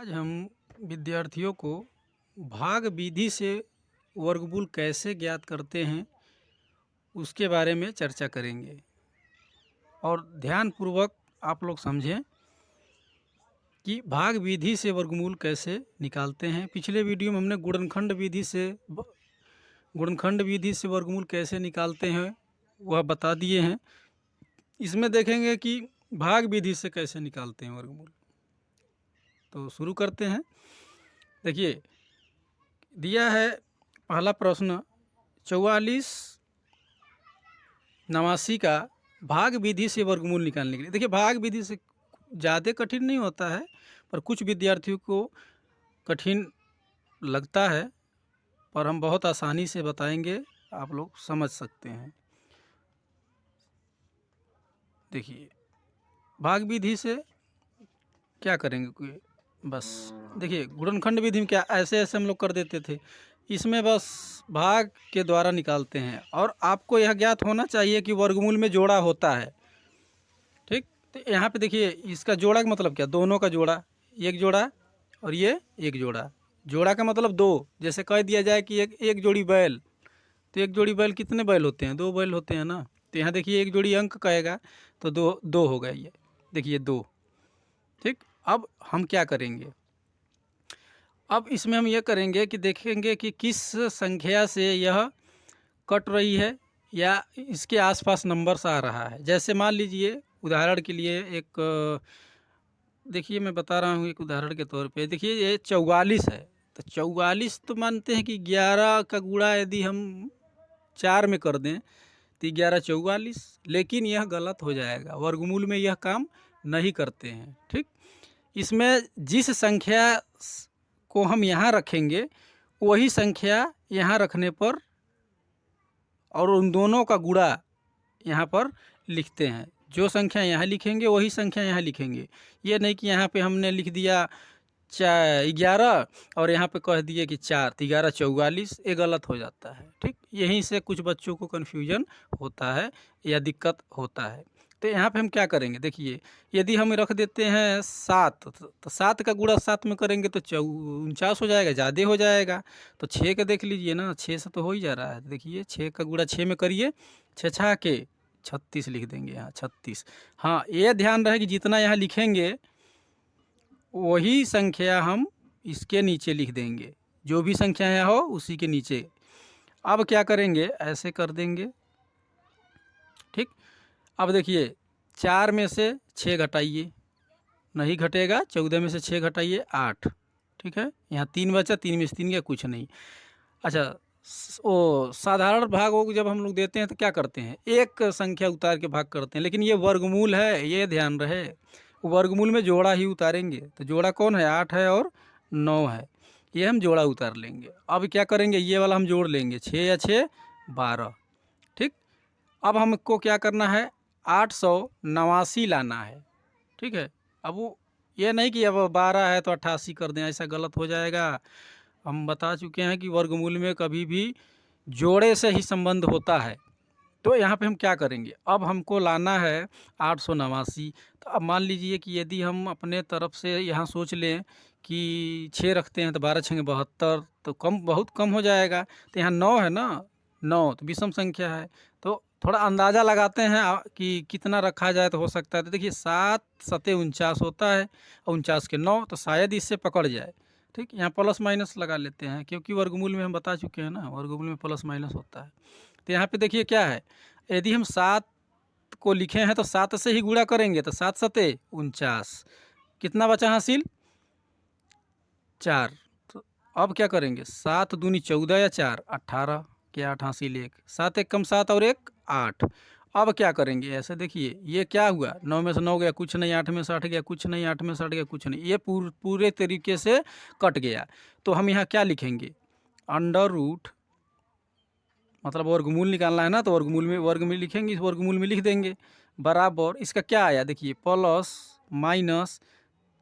आज हम विद्यार्थियों को भाग विधि से वर्गमूल कैसे ज्ञात करते हैं उसके बारे में चर्चा करेंगे और ध्यानपूर्वक आप लोग समझें कि भाग विधि से वर्गमूल कैसे निकालते हैं। पिछले वीडियो में हमने गुणनखंड विधि से वर्गमूल कैसे निकालते हैं वह बता दिए हैं। इसमें देखेंगे कि भाग विधि से कैसे निकालते हैं वर्गमूल। तो शुरू करते हैं। देखिए दिया है पहला प्रश्न 44 का भाग विधि से वर्गमूल निकालने के लिए। देखिए भाग विधि से ज़्यादा कठिन नहीं होता है, पर कुछ विद्यार्थियों को कठिन लगता है, पर हम बहुत आसानी से बताएंगे, आप लोग समझ सकते हैं। देखिए भाग विधि से क्या करेंगे, बस देखिए गुणनखंड विधि में क्या ऐसे हम लोग कर देते थे, इसमें बस भाग के द्वारा निकालते हैं। और आपको यह ज्ञात होना चाहिए कि वर्गमूल में जोड़ा होता है। ठीक, तो यहाँ पे देखिए इसका जोड़ा का मतलब क्या, दोनों का जोड़ा, एक जोड़ा और ये एक जोड़ा। जोड़ा का मतलब दो, जैसे कह दिया जाए कि एक जोड़ी बैल, तो एक जोड़ी बैल कितने बैल होते हैं, दो बैल होते हैं ना। तो यहाँ देखिए एक जोड़ी अंक कहेगा तो दो दो हो गया, ये देखिए दो। ठीक, अब हम क्या करेंगे, अब इसमें हम ये करेंगे कि देखेंगे कि किस संख्या से यह कट रही है या इसके आसपास नंबर्स आ रहा है। जैसे मान लीजिए उदाहरण के लिए देखिए मैं बता रहा हूँ एक उदाहरण के तौर पे। देखिए ये 44 है, तो 44 तो मानते हैं कि 11 का गुणा यदि हम 4 में कर दें तो 11 44, लेकिन यह गलत हो जाएगा, वर्गमूल में यह काम नहीं करते हैं। ठीक, इसमें जिस संख्या को हम यहाँ रखेंगे वही संख्या यहाँ रखने पर और उन दोनों का गुणा यहाँ पर लिखते हैं। जो संख्या यहाँ लिखेंगे वही संख्या यहाँ लिखेंगे। ये नहीं कि यहाँ पे हमने लिख दिया 11 और यहाँ पे कह दिए कि 4, तो 11 44, ये गलत हो जाता है। ठीक, यहीं से कुछ बच्चों को कन्फ्यूजन होता है या दिक्कत होता है। तो यहाँ पे हम क्या करेंगे, देखिए यदि हम रख देते हैं 7, तो 7 का गुणा 7 में करेंगे तो 49 हो जाएगा, ज़्यादा हो जाएगा। तो 6 का देख लीजिए ना, 6 से तो हो ही जा रहा है। देखिए 6 का गुणा 6 में करिए, 6 6 के 36 लिख देंगे, यहाँ 36। हाँ, ये ध्यान रहे कि जितना यहाँ लिखेंगे वही संख्या हम इसके नीचे लिख देंगे, जो भी संख्या यहाँ हो उसी के नीचे। अब क्या करेंगे, ऐसे कर देंगे। ठीक, अब देखिए 4 में से 6 घटाइए, नहीं घटेगा। 14 में से 6 घटाइए 8। ठीक है, यहाँ 3 बचा, 3 में से 3 गया, कुछ नहीं। अच्छा, वो साधारण भाग को जब हम लोग देते हैं तो क्या करते हैं, एक संख्या उतार के भाग करते हैं, लेकिन ये वर्गमूल है, ये ध्यान रहे। वर्गमूल में जोड़ा ही उतारेंगे। तो जोड़ा कौन है, 8 है और 9 है, ये हम जोड़ा उतार लेंगे। अब क्या करेंगे, ये वाला हम जोड़ लेंगे, 6 या 6 12। ठीक, अब हमको क्या करना है, 889 लाना है। ठीक है, अब वो ये नहीं कि अब 12 है तो 88 कर दें, ऐसा गलत हो जाएगा। हम बता चुके हैं कि वर्गमूल में कभी भी जोड़े से ही संबंध होता है। तो यहाँ पे हम क्या करेंगे, अब हमको लाना है 889। तो अब मान लीजिए कि यदि हम अपने तरफ से यहाँ सोच लें कि 6 रखते हैं तो 12 छंगे 72, तो बहुत कम हो जाएगा। तो यहाँ 9 है ना, 9 तो विषम संख्या है, तो थोड़ा अंदाज़ा लगाते हैं कि कितना रखा जाए तो हो सकता है। तो देखिए 7 सते 49 होता है, और 49 के 9, तो शायद इससे पकड़ जाए। ठीक, यहाँ प्लस माइनस लगा लेते हैं, क्योंकि वर्गमूल में हम बता चुके हैं ना, वर्गमूल में प्लस माइनस होता है। तो यहाँ पे देखिए क्या है, यदि हम 7 को लिखे हैं तो 7 से ही गुणा करेंगे, तो 7 सते 49, कितना बचा हासिल, 4। तो अब क्या करेंगे, 7 दूनी 14 या 4 18 के 8 हासिल 1, 7 एक कम 7 और 1 8। अब क्या करेंगे, ऐसे देखिए ये क्या हुआ, 9 में से 9 गया, कुछ नहीं, 8 में से 8 गया, कुछ नहीं, 8 में से 8 गया, कुछ नहीं, ये पूरे तरीके से कट गया। तो हम यहाँ क्या लिखेंगे, अंडर रूट, मतलब वर्गमूल निकालना है ना, तो वर्ग में लिखेंगे, इस वर्गमूल में लिख देंगे, बराबर इसका क्या आया, देखिए प्लस माइनस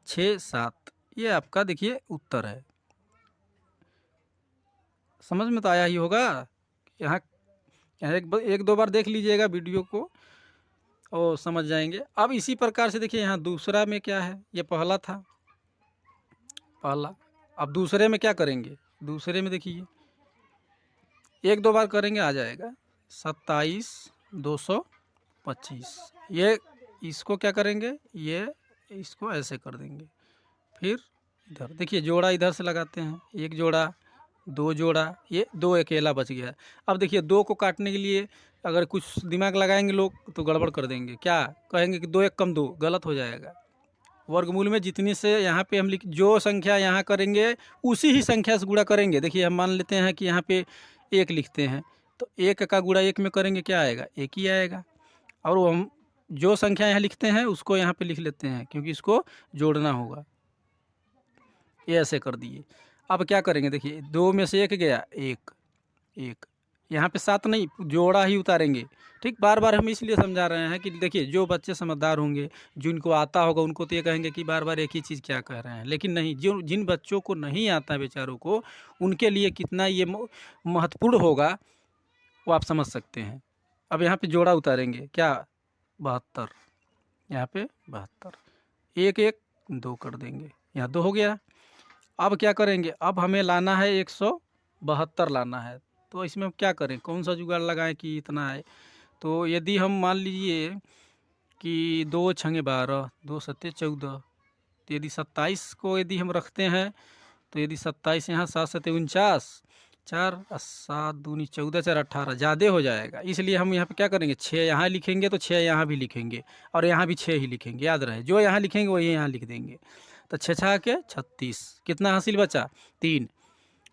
6 7, ये आपका देखिए उत्तर है। समझ में तो आया ही होगा। यहाँ एक दो बार देख लीजिएगा वीडियो को और समझ जाएंगे। अब इसी प्रकार से देखिए यहाँ दूसरा में क्या है, ये पहला था, पहला। अब दूसरे में क्या करेंगे, दूसरे में देखिए 1-2 बार करेंगे आ जाएगा 27,225। ये इसको क्या करेंगे, ये इसको ऐसे कर देंगे। फिर इधर देखिए जोड़ा इधर से लगाते हैं, 1 जोड़ा 2 जोड़ा, ये 2 अकेला बच गया। अब देखिए 2 को काटने के लिए अगर कुछ दिमाग लगाएंगे लोग तो गड़बड़ कर देंगे, क्या कहेंगे कि 2 1 कम 2, गलत हो जाएगा। वर्गमूल में जितनी से यहाँ पे हम लिख जो संख्या यहाँ करेंगे उसी ही संख्या से गुणा करेंगे। देखिए हम मान लेते हैं कि यहाँ पे 1 लिखते हैं तो 1 का गुणा 1 में करेंगे क्या आएगा, 1 ही आएगा। और वो हम जो संख्या यहाँ लिखते हैं उसको यहाँ पे लिख लेते हैं क्योंकि इसको जोड़ना होगा। ये ऐसे कर दिए। अब क्या करेंगे, देखिए 2 में से 1 गया, 1 1 यहाँ पे 7 नहीं, जोड़ा ही उतारेंगे। ठीक, बार बार हम इसलिए समझा रहे हैं कि देखिए जो बच्चे समझदार होंगे, जिनको आता होगा, उनको तो ये कहेंगे कि बार बार एक ही चीज़ क्या कह रहे हैं, लेकिन नहीं, जो जिन बच्चों को नहीं आता है बेचारों को, उनके लिए कितना ये महत्वपूर्ण होगा वो आप समझ सकते हैं। अब यहाँ पे जोड़ा उतारेंगे क्या, 72, यहाँ पे 72, 1 1 2 कर देंगे, यहाँ 2 हो गया। अब क्या करेंगे, अब हमें लाना है 172 लाना है, तो इसमें हम क्या करें, कौन सा जुगाड़ लगाएं कि इतना है। तो यदि हम मान लीजिए कि 2 छंगे 12, 2 सत्ते 14, तो यदि 27 को यदि हम रखते हैं तो यदि 27 यहाँ 7 सत्ते 49, 4 7 दूनी 14, 4 18, ज़्यादा हो जाएगा। इसलिए हम यहाँ पे क्या करेंगे, 6 यहाँ लिखेंगे तो 6 यहाँ भी लिखेंगे और यहाँ भी 6 ही लिखेंगे, याद रहे जो यहाँ लिखेंगे वही यहाँ लिख देंगे। तो 6 6 के 36, कितना हासिल बचा, 3।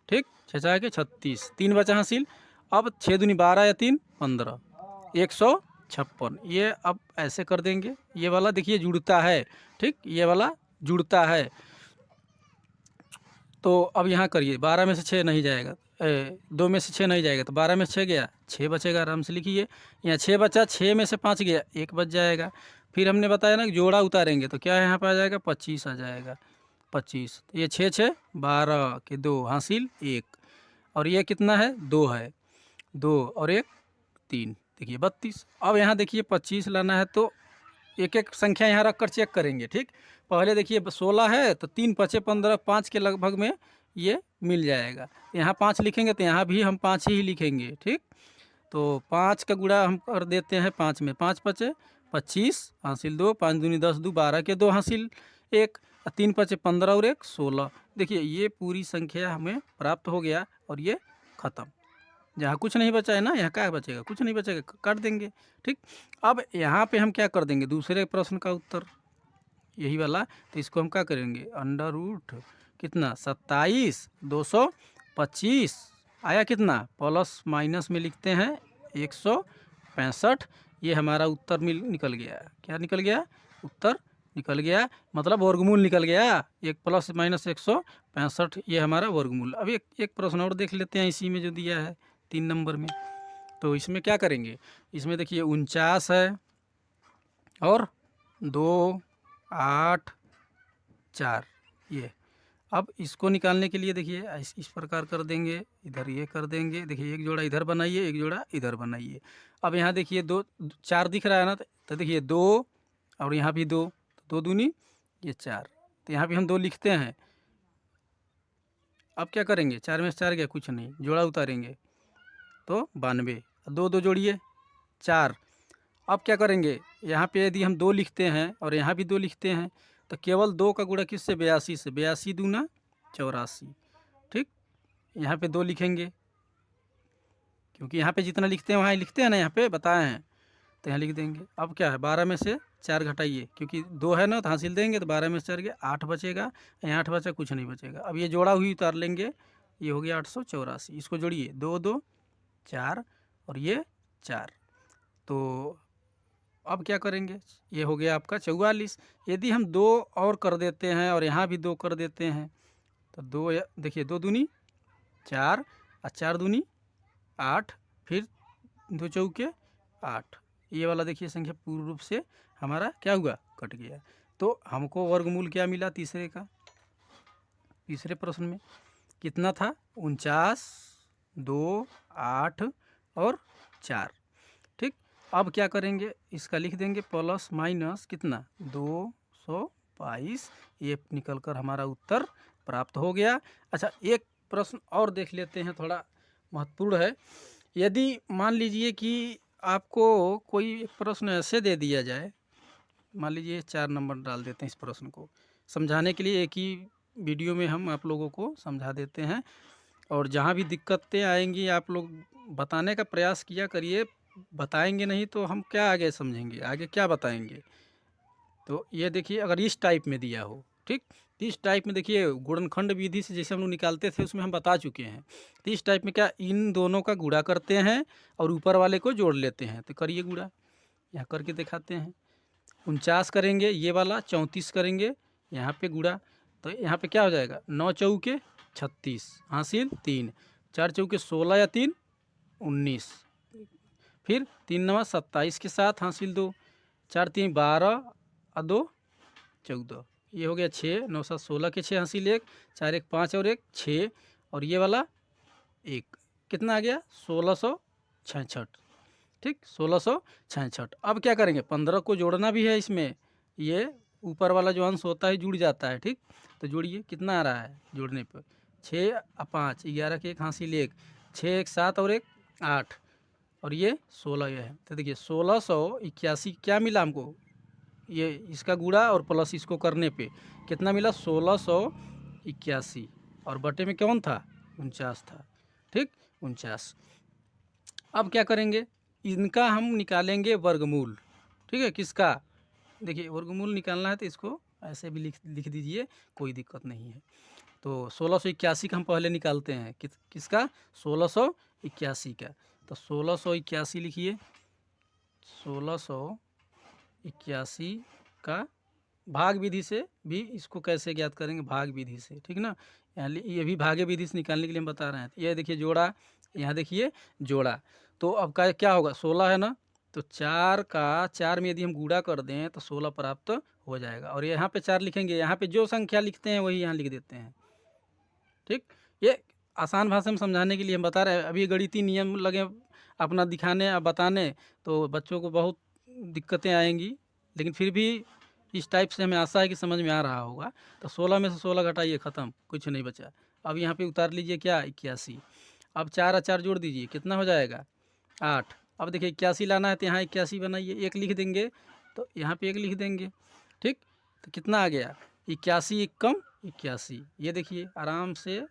ठीक, 6 6 के 36, 3 बचा हासिल। अब 6 दूनी 12 या 3 15, 156। ये अब ऐसे कर देंगे, ये वाला देखिए जुड़ता है, ठीक, ये वाला जुड़ता है। तो अब यहाँ करिए, 12 में से 6 नहीं जाएगा, 2 में से 6 नहीं जाएगा तो 12 में से 6 गया, 6 बचेगा, आराम से लिखिए। यहाँ 6 बचा, 6 में से 5 गया, 1 बच जाएगा। फिर हमने बताया ना जोड़ा उतारेंगे तो क्या यहाँ पर आ जाएगा, 25 आ जाएगा, 25। तो ये 6 6 12 के 2 हासिल 1, और ये कितना है, 2 है, 2 और 1 3, देखिए 32। अब यहाँ देखिए 25 लाना है तो एक एक संख्या यहाँ रख कर चेक करेंगे। ठीक, पहले देखिए 16 है तो 3 5 15, 5 के लगभग में ये मिल जाएगा। यहाँ 5 लिखेंगे तो यहाँ भी हम 5 ही लिखेंगे। ठीक, तो 5 का गुणा हम कर देते हैं 5 में, 5 5 25 हासिल 2, 5 दूनी 10, 2 12 के 2 हासिल 1, 3 5 15 और 1 16। देखिए ये पूरी संख्या हमें प्राप्त हो गया और ये ख़त्म। जहाँ कुछ नहीं बचा है ना, यहाँ क्या बचेगा, कुछ नहीं बचेगा, काट देंगे। ठीक, अब यहाँ पे हम क्या कर देंगे, दूसरे प्रश्न का उत्तर यही वाला, तो इसको हम क्या करेंगे, अंडर रूट कितना 27 225 आया कितना, प्लस माइनस में लिखते हैं 165। ये हमारा उत्तर निकल गया। क्या निकल गया, उत्तर निकल गया, मतलब वर्गमूल निकल गया, एक प्लस माइनस 165, ये हमारा वर्गमूल। अब एक प्रश्न और देख लेते हैं इसी में जो दिया है 3 नंबर में। तो इसमें क्या करेंगे, इसमें देखिए 49 है और 2 8 4, ये अब इसको निकालने के लिए देखिए इस प्रकार कर देंगे, इधर ये कर देंगे। देखिए एक जोड़ा इधर बनाइए, एक जोड़ा इधर बनाइए। अब यहाँ देखिए 2 4 दिख रहा है ना, तो देखिए 2 और यहाँ भी 2, 2 दूनी ये 4, तो यहाँ भी हम 2 लिखते हैं। अब क्या करेंगे, 4 में से 4 गया, कुछ नहीं, जोड़ा उतारेंगे तो 92, 2 2 जोड़िए 4। अब क्या करेंगे, यहाँ पे यदि हम 2 लिखते हैं और यहाँ भी 2 लिखते हैं तो केवल 2 का गुणा किससे, 82 से, 82 दूना 84। ठीक, यहाँ पे 2 लिखेंगे क्योंकि यहाँ पे जितना लिखते हैं वहाँ लिखते हैं ना, यहाँ पे बताए हैं तो यहाँ लिख देंगे। अब क्या है, 12 में से 4 घटाइए, क्योंकि 2 है ना तो हासिल देंगे, तो 12 में से 4 गया, 8 बचेगा, यहाँ 8 बचा, कुछ नहीं बचेगा। अब ये जोड़ा हुई उतार लेंगे, ये हो गया 884। इसको जोड़िए, 2 2 4 और ये 4, तो अब क्या करेंगे, ये हो गया आपका 44। यदि हम 2 और कर देते हैं और यहाँ भी 2 कर देते हैं तो 2 देखिए 2 दूनी 4 और 4 दूनी 8, फिर 2 चौके 8, ये वाला देखिए संख्या पूर्ण रूप से हमारा क्या हुआ, कट गया। तो हमको वर्गमूल क्या मिला तीसरे का, तीसरे प्रश्न में कितना था, 49 2 8 और 4। ठीक, अब क्या करेंगे, इसका लिख देंगे प्लस माइनस कितना 222, ये निकल कर हमारा उत्तर प्राप्त हो गया। अच्छा, एक प्रश्न और देख लेते हैं, थोड़ा महत्वपूर्ण है। यदि मान लीजिए कि आपको कोई एक प्रश्न ऐसे दे दिया जाए, मान लीजिए 4 नंबर डाल देते हैं इस प्रश्न को समझाने के लिए, एक ही वीडियो में हम आप लोगों को समझा देते हैं, और जहाँ भी दिक्कतें आएंगी आप लोग बताने का प्रयास किया करिए। बताएंगे नहीं तो हम क्या आगे समझेंगे, आगे क्या बताएंगे। तो ये देखिए, अगर इस टाइप में दिया हो, ठीक, तो इस टाइप में देखिए गुणनखंड विधि से जैसे हम लोग निकालते थे उसमें हम बता चुके हैं। तो इस टाइप में क्या, इन दोनों का गुणा करते हैं और ऊपर वाले को जोड़ लेते हैं। तो करिए गुणा, यहाँ करके दिखाते हैं। 49 करेंगे ये वाला, 34 करेंगे यहाँ पे गुणा, तो यहाँ पे क्या हो जाएगा, 9 चौके 36 हासिल 3, 4 चौके 16 या 3 19, फिर 3 नवा 27 के साथ हासिल 2, 4 3 12 और 2 14, ये हो गया 6, 9 7 16 के 6 हासिल 1, 4 1 5 और 1 6, और ये वाला 1, कितना आ गया 1666, ठीक, 1666। अब क्या करेंगे, 15 को जोड़ना भी है इसमें, ये ऊपर वाला जो अंश होता है जुड़ जाता है, ठीक, तो जोड़िए कितना आ रहा है जोड़ने पर, 6 और 5 11 के 1 हासिल 1, 6 1 7 और 1 8, और ये 16 ये है। तो देखिए 1681 क्या मिला हमको, ये इसका गुणा और प्लस इसको करने पे कितना मिला 1681, और बटे में कौन था 49 था, ठीक, 49। अब क्या करेंगे, इनका हम निकालेंगे वर्गमूल, ठीक है, किसका, देखिए वर्गमूल निकालना है तो इसको ऐसे भी लिख दीजिए, कोई दिक्कत नहीं है। तो 1681 का हम पहले निकालते हैं, किसका 1681 का, तो 1681 लिखिए, 1681 का भाग विधि से भी इसको कैसे ज्ञात करेंगे, भाग विधि से, ठीक ना, ये भी भागे विधि से निकालने के लिए हम बता रहे हैं। ये देखिए जोड़ा, यहाँ देखिए जोड़ा, तो अब का क्या होगा 16 है ना, तो 4 का 4 में यदि हम गुणा कर दें तो 16 प्राप्त हो जाएगा, और यहाँ पे 4 लिखेंगे, यहाँ पे जो संख्या लिखते हैं वही यहाँ लिख देते हैं, ठीक। ये आसान भाषा में समझाने के लिए हम बता रहे हैं। अभी गणितीय नियम लगे अपना दिखाने और बताने तो बच्चों को बहुत दिक्कतें आएंगी, लेकिन फिर भी इस टाइप से हमें आशा है कि समझ में आ रहा होगा। तो 16 में से 16 घटाइए, ख़त्म, कुछ नहीं बचा। अब यहाँ पे उतार लीजिए क्या 81, अब 4 और 4 जोड़ दीजिए, कितना हो जाएगा 8। अब देखिए 81 लाना है तो यहाँ 81 बनाइए, 1 लिख देंगे तो यहाँ पे 1 लिख देंगे, ठीक, तो कितना आ गया 81 1 कम 81, ये देखिए आराम से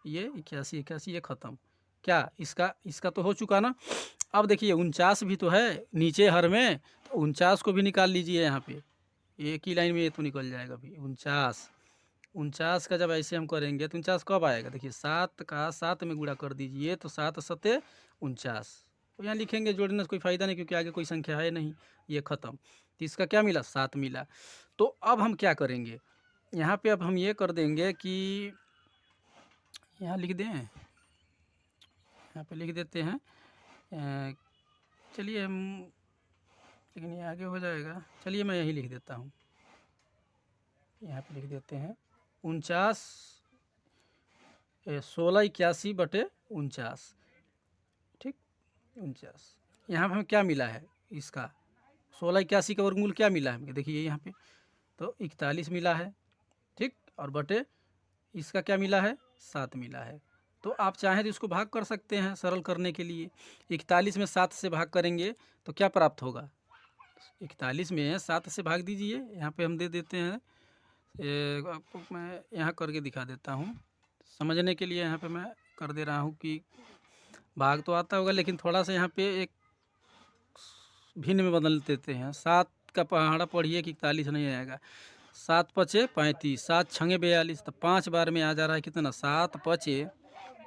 ये 81 81 ये ख़त्म। क्या इसका तो हो चुका ना। अब देखिए 49 भी तो है नीचे हर में, तो 49 को भी निकाल लीजिए, यहाँ पे एक ही लाइन में ये तो निकल जाएगा भी 49। 49 का जब ऐसे हम करेंगे तो 49 कब आएगा, देखिए 7 का 7 में गुणा कर दीजिए तो 7 सते 49, तो यहाँ लिखेंगे, जोड़ने से कोई फ़ायदा नहीं क्योंकि आगे कोई संख्या है नहीं, ये ख़त्म। तो इसका क्या मिला 7 मिला। तो अब हम क्या करेंगे, यहाँ पे अब हम ये कर देंगे कि यहाँ लिख दें, यहाँ पे लिख देते हैं, चलिए हम, लेकिन ये आगे हो जाएगा, चलिए मैं यही लिख देता हूँ, यहाँ पे लिख देते हैं 49 1681 बटे 49, ठीक, 49। यहाँ पर हमें क्या मिला है, इसका 1681 का वर्गमूल क्या मिला है, देखिए यहाँ पे तो 41 मिला है, ठीक, और बटे इसका क्या मिला है 7 मिला है। तो आप चाहें तो इसको भाग कर सकते हैं सरल करने के लिए। 41 में 7 से भाग करेंगे तो क्या प्राप्त होगा, 41 में 7 से भाग दीजिए, यहाँ पे हम दे देते हैं, आपको मैं यहाँ करके दिखा देता हूँ समझने के लिए, यहाँ पे मैं कर दे रहा हूँ कि भाग तो आता होगा लेकिन थोड़ा सा यहाँ पे एक भिन्न में बदल देते हैं। 7 का पहाड़ा पढ़िए कि 41 नहीं आएगा, 7 पचे 35, 7 छंगे 42, तो 5 बार में आ जा रहा है कितना 7 पचे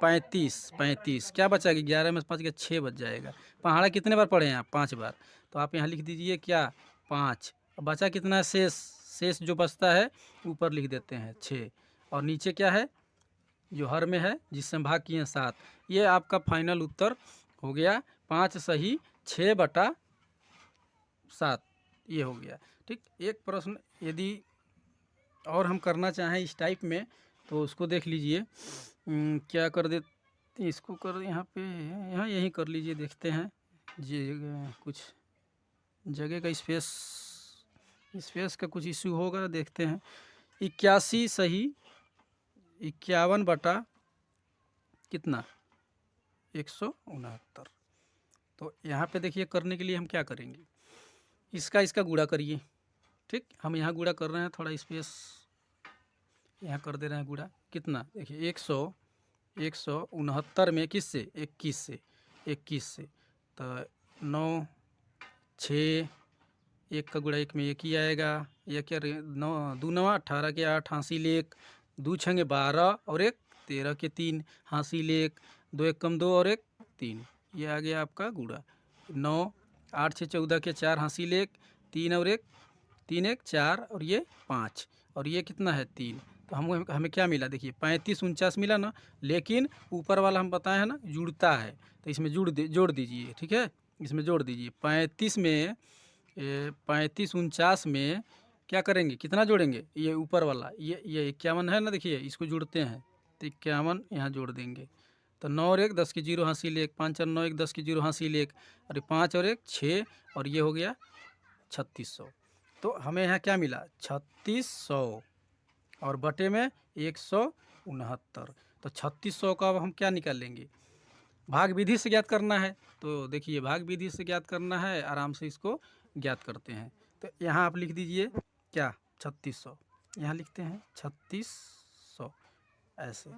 35, 35 क्या बचा कि 11 में 5 के 6 बच जाएगा। पहाड़ा कितने बार पढ़े हैं आप 5 बार, तो आप यहाँ लिख दीजिए क्या 5, बचा कितना है शेष जो बचता है ऊपर लिख देते हैं 6, और नीचे क्या है जो हर में है जिससे हम भाग किए हैं 7। ये आपका फाइनल उत्तर हो गया 5 सही 6 बटा 7, ये हो गया, ठीक। एक प्रश्न यदि और हम करना चाहें इस टाइप में तो उसको देख लीजिए, क्या कर दे, इसको कर यहाँ पे यहाँ यहीं कर लीजिए, देखते हैं जी कुछ जगह का स्पेस का कुछ इशू होगा, देखते हैं। 81 सही 51 बटा कितना 169। तो यहाँ पे देखिए करने के लिए हम क्या करेंगे, इसका गुणा करिए। ठीक, हम यहाँ गुणा कर रहे हैं, थोड़ा स्पेस यहाँ कर दे रहे हैं गुणा। कितना देखिए 169 में किससे 21 से तो 9 6 1 का गुणा 1 में 1 ही आएगा। यह क्या 9 2 9 18 के 8 हासिल 1 2 छंगे 12 और 1 13 के 3 हासिल 1 2 1 कम 2 और 1 3। ये आ गया आपका गुणा। 9 8 6 14 के 4 हासिल 1 3 और 1 3 1 4 और ये 5 और ये कितना है 3। तो हमें क्या मिला देखिए 35 49 मिला ना, लेकिन ऊपर वाला हम बताए हैं ना जुड़ता है, तो इसमें जोड़ दीजिए। ठीक है, इसमें जोड़ दीजिए 35 में 35 49 में क्या करेंगे, कितना जोड़ेंगे, ये ऊपर वाला ये 51 है ना, देखिए इसको जोड़ते हैं तो 51 यहाँ जोड़ देंगे। तो 9 और 1 10 के 0 हासिल 1 5 और 9 1 10 के 0 हासिल 1 और 5 और 1 6 और ये हो गया 3600। तो हमें यहाँ क्या मिला 3600 और बटे में 169। तो 3600 का अब हम क्या निकाल लेंगे, भाग विधि से ज्ञात करना है। तो देखिए भाग विधि से ज्ञात करना है, आराम से इसको ज्ञात करते हैं। तो यहाँ आप लिख दीजिए क्या 3600, यहाँ लिखते हैं 3600 ऐसे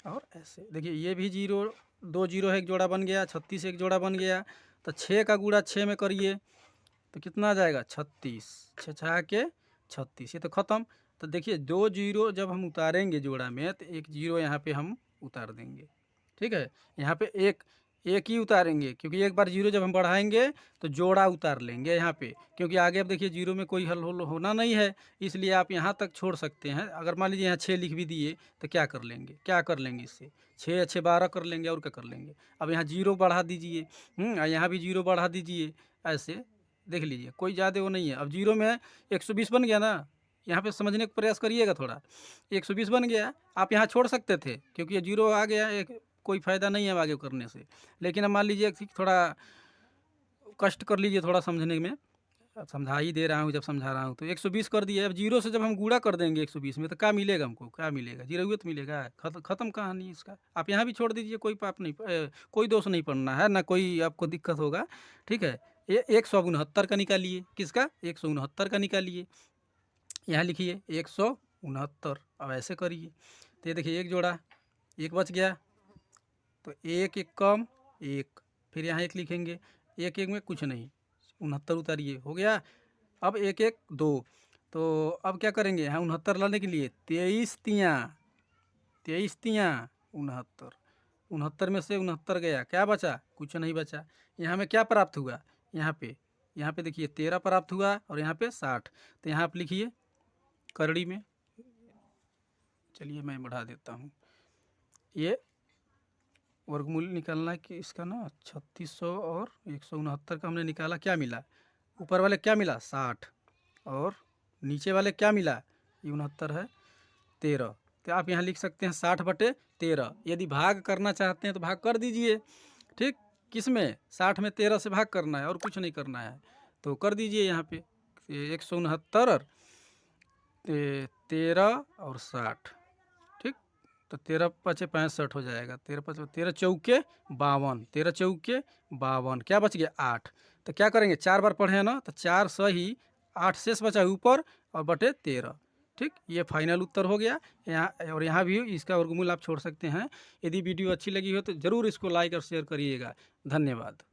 और ऐसे। देखिए ये भी 0 2 0 है, एक जोड़ा बन गया, 36 एक जोड़ा बन गया। तो 6 का गुणा 6 में करिए तो कितना आ जाएगा 36 6 6 के 36, ये तो ख़त्म। तो देखिए 2 0 जब हम उतारेंगे जोड़ा में तो 1 0 यहाँ पे हम उतार देंगे। ठीक है, यहाँ पे एक ही उतारेंगे, क्योंकि एक बार 0 जब हम बढ़ाएंगे तो जोड़ा उतार लेंगे यहाँ पे, क्योंकि आगे अब देखिए 0 में कोई हल होना नहीं है, इसलिए आप यहाँ तक छोड़ सकते हैं। अगर मान लीजिए यहाँ 6 लिख भी दिए तो क्या कर लेंगे इससे 6 अच्छे 12 कर लेंगे और क्या कर लेंगे। अब यहाँ 0 बढ़ा दीजिए, यहाँ भी 0 बढ़ा दीजिए, ऐसे देख लीजिए कोई ज़्यादा वो नहीं है। अब 0 में 120 बन गया ना, यहाँ पे समझने का प्रयास करिएगा थोड़ा। 120 बन गया, आप यहाँ छोड़ सकते थे क्योंकि ये 0 आ गया, एक कोई फ़ायदा नहीं है आगे करने से। लेकिन अब मान लीजिए थोड़ा कष्ट कर लीजिए थोड़ा समझने में, समझा ही दे रहा हूँ, जब समझा रहा हूँ तो 120 कर दिए। अब 0 से जब हम गुणा कर देंगे 120 में तो क्या मिलेगा हमको, क्या मिलेगा, जीरोत मिलेगा। ख़त्म कहानी इसका। आप यहाँ भी छोड़ दीजिए, कोई पाप नहीं, कोई दोष नहीं पड़ना है ना, कोई आपको दिक्कत होगा। ठीक है, ये 169 का निकालिए, किसका 169 का निकालिए, यहाँ लिखिए 169। अब ऐसे करिए तो ये देखिए एक जोड़ा, एक बच गया तो एक कम एक, फिर यहाँ 1 लिखेंगे, 1 1 में कुछ नहीं, 69 उतारिए, हो गया। अब 1 1 2, तो अब क्या करेंगे यहाँ 69 लाने के लिए 23 तियाँ 69, 69 में से 69 गया, क्या बचा, कुछ नहीं बचा। यहाँ में क्या प्राप्त हुआ, यहाँ पे देखिए 13 प्राप्त हुआ और यहाँ पे 60। तो यहाँ आप लिखिए करड़ी में, चलिए मैं बढ़ा देता हूँ, ये वर्गमूल निकालना है कि इसका ना 3600 और 169 का हमने निकाला, क्या मिला, ऊपर वाले क्या मिला 60 और नीचे वाले क्या मिला 69 है 13। तो आप यहाँ लिख सकते हैं 60 बटे 13। यदि भाग करना चाहते हैं तो भाग कर दीजिए। ठीक, किस में 60 में 13 से भाग करना है और कुछ नहीं करना है, तो कर दीजिए यहाँ पे 169 13 और 60। ठीक, तो 13 5 65 हो जाएगा, 13 5 13 चौके 52, 13 चौके 52, क्या बच गया 8। तो क्या करेंगे 4 बार पढ़े हैं ना, तो 4 सही 8 शेष बचा ऊपर और बटे 13। ठीक, ये फाइनल उत्तर हो गया। यहाँ और यहाँ भी इसका वर्गमूल आप छोड़ सकते हैं। यदि वीडियो अच्छी लगी हो तो ज़रूर इसको लाइक और शेयर करिएगा। धन्यवाद।